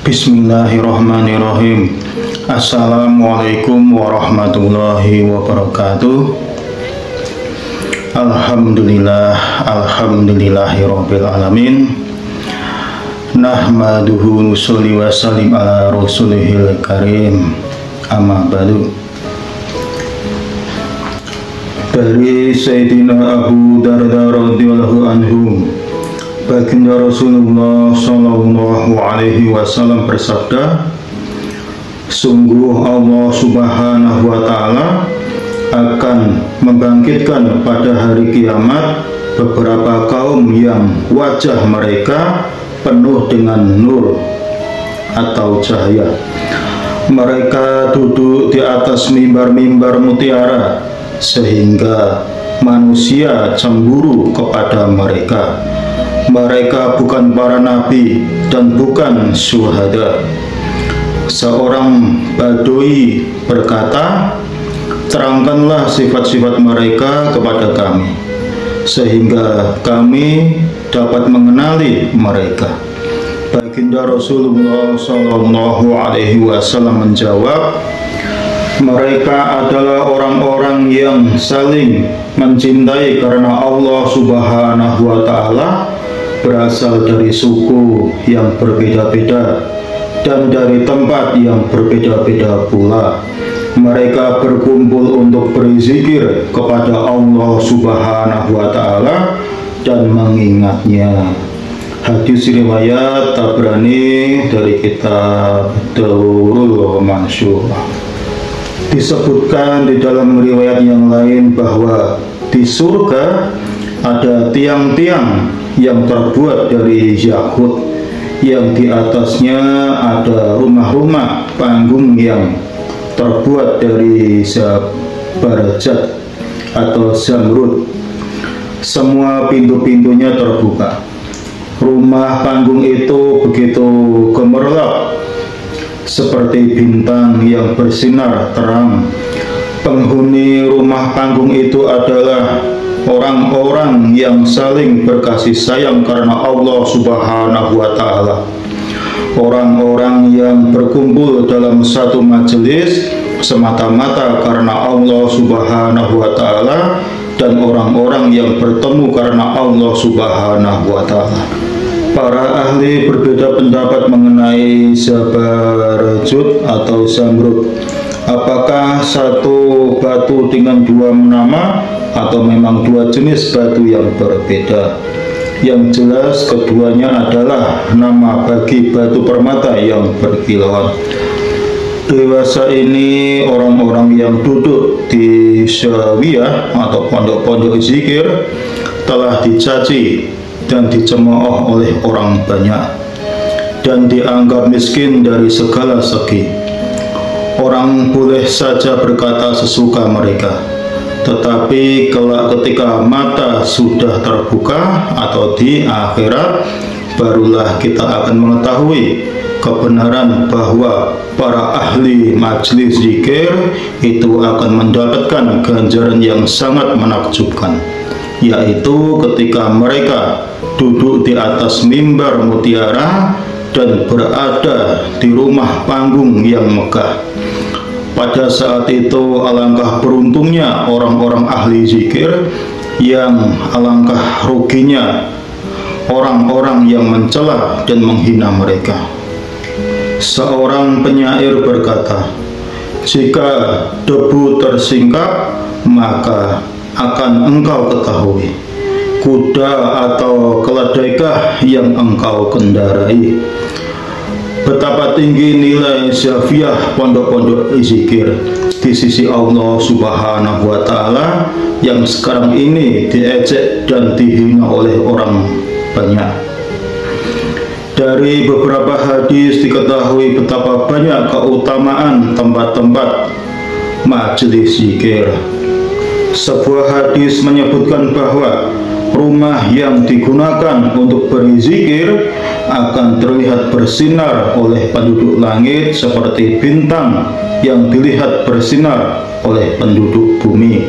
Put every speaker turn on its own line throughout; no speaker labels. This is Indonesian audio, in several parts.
Bismillahirrahmanirrahim. Assalamualaikum warahmatullahi wabarakatuh. Alhamdulillahirabbil alamin. Nahmaduhu nusolli wa sallim ala rasulihil karim. Amma ba'du. Dari Sayyidina Abu Darda radhiyallahu anhu, baginda Rasulullah Shallallahu Alaihi Wasallam bersabda, sungguh Allah Subhanahu Wa Taala akan membangkitkan pada hari kiamat beberapa kaum yang wajah mereka penuh dengan nur atau cahaya. Mereka duduk di atas mimbar-mimbar mutiara sehingga manusia cemburu kepada mereka. Mereka bukan para nabi dan bukan syuhada. Seorang badui berkata, terangkanlah sifat-sifat mereka kepada kami, sehingga kami dapat mengenali mereka. Baginda Rasulullah Shallallahu Alaihi Wasallam menjawab, mereka adalah orang-orang yang saling mencintai karena Allah Subhanahu Wa Taala, berasal dari suku yang berbeda-beda dan dari tempat yang berbeda-beda pula. Mereka berkumpul untuk berzikir kepada Allah Subhanahu Wa Taala dan mengingatnya. Hadis riwayat Tabrani dari kitab Durrul Mansyur. Disebutkan di dalam riwayat yang lain bahwa di surga ada tiang-tiang yang terbuat dari yakut, yang di atasnya ada rumah-rumah panggung yang terbuat dari zabarjat atau zamrud. Semua pintu-pintunya terbuka. Rumah panggung itu begitu gemerlap seperti bintang yang bersinar terang. Penghuni rumah panggung itu adalah orang-orang yang saling berkasih sayang karena Allah Subhanahu Wa Taala. Orang-orang yang berkumpul dalam satu majelis semata-mata karena Allah Subhanahu Wa Taala, dan orang-orang yang bertemu karena Allah Subhanahu Wa Taala. Para ahli berbeda pendapat mengenai zabarjud atau zamrud. Apakah satu batu dengan dua nama atau memang dua jenis batu yang berbeda? Yang jelas keduanya adalah nama bagi batu permata yang berkilauan. Dewasa ini orang-orang yang duduk di syawiyah atau pondok-pondok zikir telah dicaci dan dicemooh oleh orang banyak dan dianggap miskin dari segala segi. Orang boleh saja berkata sesuka mereka, tetapi kelak ketika mata sudah terbuka atau di akhirat, barulah kita akan mengetahui kebenaran bahwa para ahli majelis zikir itu akan mendapatkan ganjaran yang sangat menakjubkan, yaitu ketika mereka duduk di atas mimbar mutiara dan berada di rumah panggung yang megah. Pada saat itu alangkah beruntungnya orang-orang ahli zikir, yang alangkah ruginya orang-orang yang mencela dan menghina mereka. Seorang penyair berkata, jika debu tersingkap, maka akan engkau ketahui kuda atau keledaikah yang engkau kendarai. Betapa tinggi nilai syafiyah pondok-pondok zikir di sisi Allah Subhanahu Wa Taala yang sekarang ini diejek dan dihina oleh orang banyak. Dari beberapa hadis diketahui betapa banyak keutamaan tempat-tempat majelis zikir. Sebuah hadis menyebutkan bahwa rumah yang digunakan untuk berzikir akan terlihat bersinar oleh penduduk langit seperti bintang yang dilihat bersinar oleh penduduk bumi.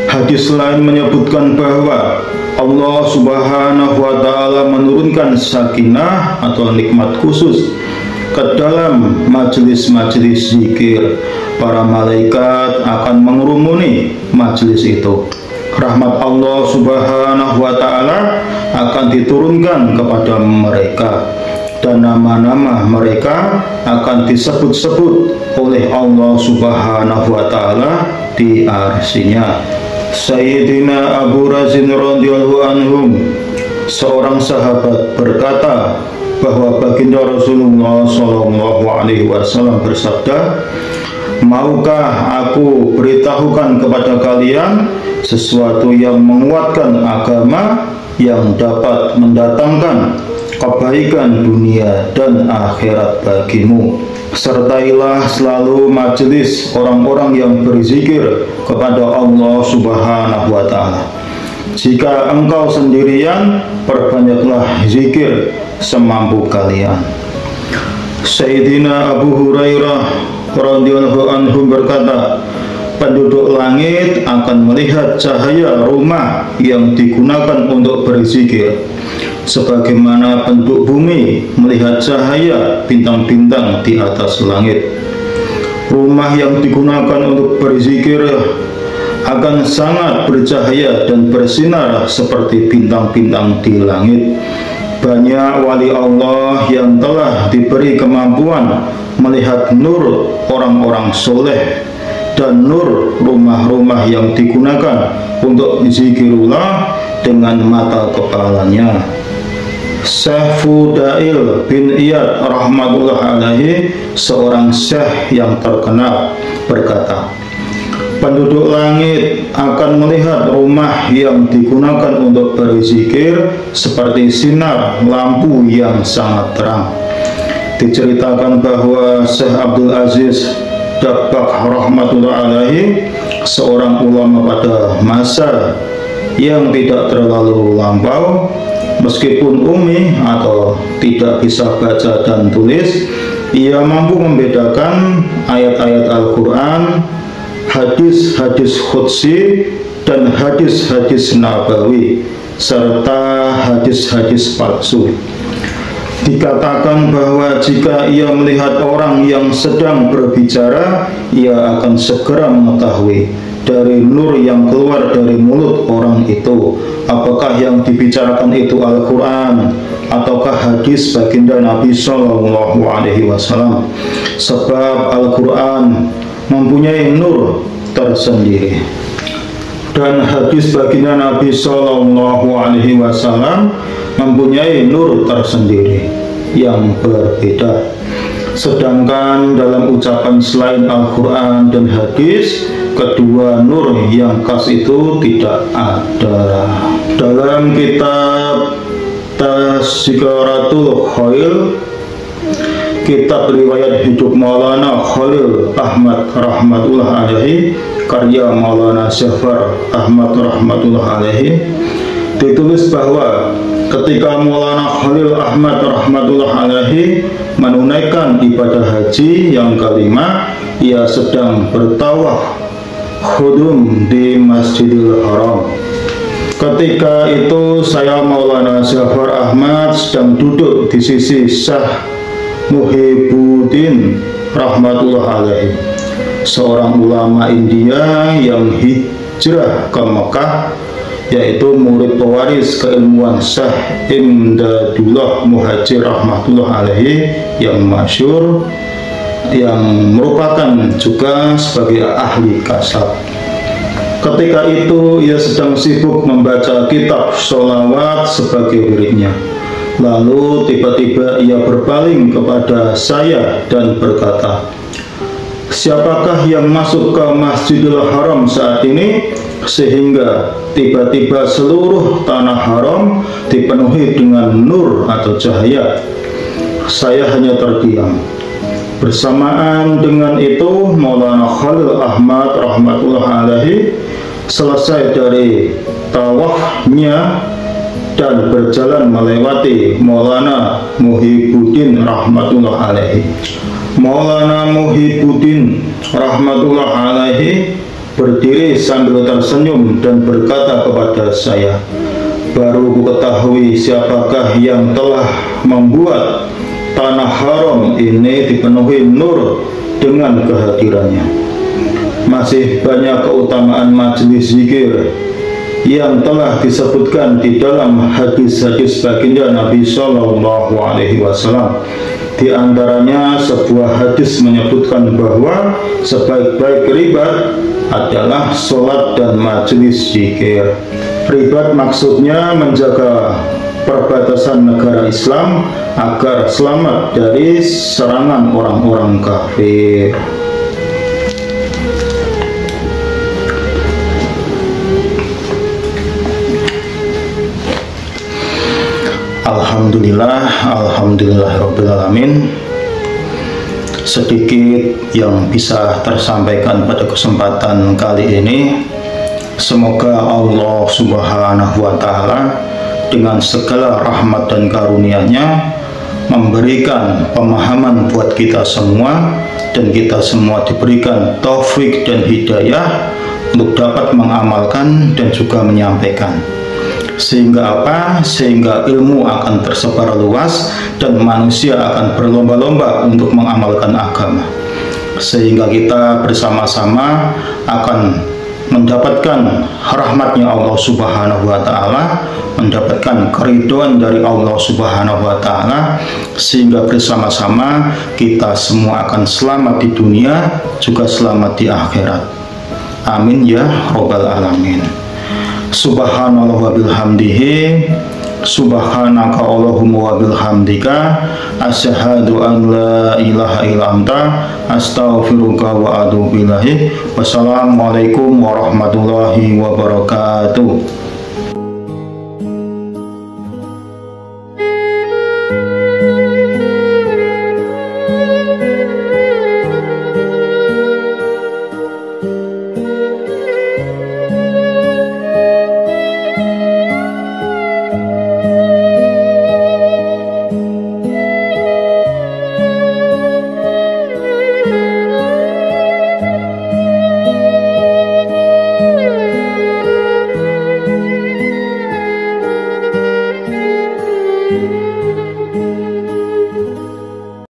Hadis lain menyebutkan bahwa Allah Subhanahu wa Ta'ala menurunkan sakinah atau nikmat khusus ke dalam majelis-majelis zikir. Para malaikat akan mengerumuni majelis itu. Rahmat Allah Subhanahu wa Ta'ala akan diturunkan kepada mereka, dan nama-nama mereka akan disebut-sebut oleh Allah Subhanahu wa Ta'ala di arsy-Nya. Sayyidina Abu Razin radhiyallahu anhum, seorang sahabat, berkata bahwa baginda Rasulullah SAW bersabda, "Maukah aku beritahukan kepada kalian sesuatu yang menguatkan agama, yang dapat mendatangkan kebaikan dunia dan akhirat bagimu? Sertailah selalu majelis orang-orang yang berzikir kepada Allah Subhanahu wa Ta'ala. Jika engkau sendirian, perbanyaklah zikir semampu kalian." Sayyidina Abu Hurairah radhiyallahu anhu berkata, penduduk langit akan melihat cahaya rumah yang digunakan untuk berzikir, sebagaimana penduduk bumi melihat cahaya bintang-bintang di atas langit. Rumah yang digunakan untuk berzikir akan sangat bercahaya dan bersinar seperti bintang-bintang di langit. Banyak wali Allah yang telah diberi kemampuan melihat nur orang-orang soleh dan nur rumah-rumah yang digunakan untuk zikirullah dengan mata kepalanya. Syekh Fudail bin Iyad rahmatullah alaihi, seorang syekh yang terkenal, berkata, penduduk langit akan melihat rumah yang digunakan untuk berzikir seperti sinar lampu yang sangat terang. Diceritakan bahwa Syekh Abdul Aziz Dabbagh rahmatullah alaihi, seorang ulama pada masa yang tidak terlalu lampau, meskipun umi atau tidak bisa baca dan tulis, ia mampu membedakan ayat-ayat Al-Quran, hadis-hadis qudsi, dan hadis-hadis nabawi, serta hadis-hadis palsu. Dikatakan bahwa jika ia melihat orang yang sedang berbicara, ia akan segera mengetahui dari nur yang keluar dari mulut orang itu, apakah yang dibicarakan itu Al-Quran ataukah hadis baginda Nabi Sallallahu Alaihi Wasallam. Sebab Al-Quran mempunyai nur tersendiri, dan hadis baginda Nabi Sallallahu Alaihi Wasallam mempunyai nur tersendiri yang berbeda. Sedangkan dalam ucapan selain Al-Quran dan hadis, kedua nur yang khas itu tidak ada. Dalam kitab Tazkiratul Khalil, kitab riwayat hidup Maulana Khalil Ahmad rahmatullah alaihi, karya Maulana Ja'far Ahmad rahmatullah alaihi, ditulis bahwa ketika Maulana Khalil Ahmad rahmatullah alaihi menunaikan ibadah haji yang kelima, ia sedang bertawaf khudum di Masjidil Haram. Ketika itu saya Maulana Ja'far Ahmad sedang duduk di sisi Syekh Muhibbuddin rahmatullah alaihi, seorang ulama India yang hijrah ke Mekah, yaitu murid pewaris keilmuan Syekh Imdadullah Muhajir rahmatullah alaihi yang masyhur, yang merupakan juga sebagai ahli kasab. Ketika itu ia sedang sibuk membaca kitab sholawat sebagai wiridnya. Lalu tiba-tiba ia berpaling kepada saya dan berkata, siapakah yang masuk ke Masjidil Haram saat ini sehingga tiba-tiba seluruh tanah haram dipenuhi dengan nur atau cahaya? Saya hanya terdiam. Bersamaan dengan itu Maulana Khalil Ahmad rahmatullah alaihi selesai dari tawafnya dan berjalan melewati Maulana Muhibbuddin rahmatullah alaihi. Maulana Muhibbuddin rahmatullah alaihi berdiri sambil tersenyum dan berkata kepada saya, baru ku ketahui siapakah yang telah membuat tanah haram ini dipenuhi nur dengan kehadirannya. Masih banyak keutamaan majelis zikir yang telah disebutkan di dalam hadis-hadis baginda Nabi Shallallahu Alaihi Wasallam. Di antaranya sebuah hadis menyebutkan bahwa sebaik-baik ribat adalah sholat dan majelis zikir. Ribat maksudnya menjaga perbatasan negara Islam agar selamat dari serangan orang-orang kafir. Alhamdulillahirrabbilalamin. Sedikit yang bisa tersampaikan pada kesempatan kali ini. Semoga Allah Subhanahu wa Ta'ala dengan segala rahmat dan karunia-Nya memberikan pemahaman buat kita semua, dan kita semua diberikan taufik dan hidayah untuk dapat mengamalkan dan juga menyampaikan. Sehingga apa? Sehingga ilmu akan tersebar luas dan manusia akan berlomba-lomba untuk mengamalkan agama. Sehingga kita bersama-sama akan mendapatkan rahmatnya Allah Subhanahu wa Ta'ala, mendapatkan keridhaan dari Allah Subhanahu wa Ta'ala, sehingga bersama-sama kita semua akan selamat di dunia juga selamat di akhirat. Amin ya robbal alamin. Subhanallah wa bihamdihi, subhanaka Allahumma wa bihamdika, asyhadu an la ilaha illa anta, astaghfiruka wa atubu ilaik. Wassalamualaikum warahmatullahi wabarakatuh.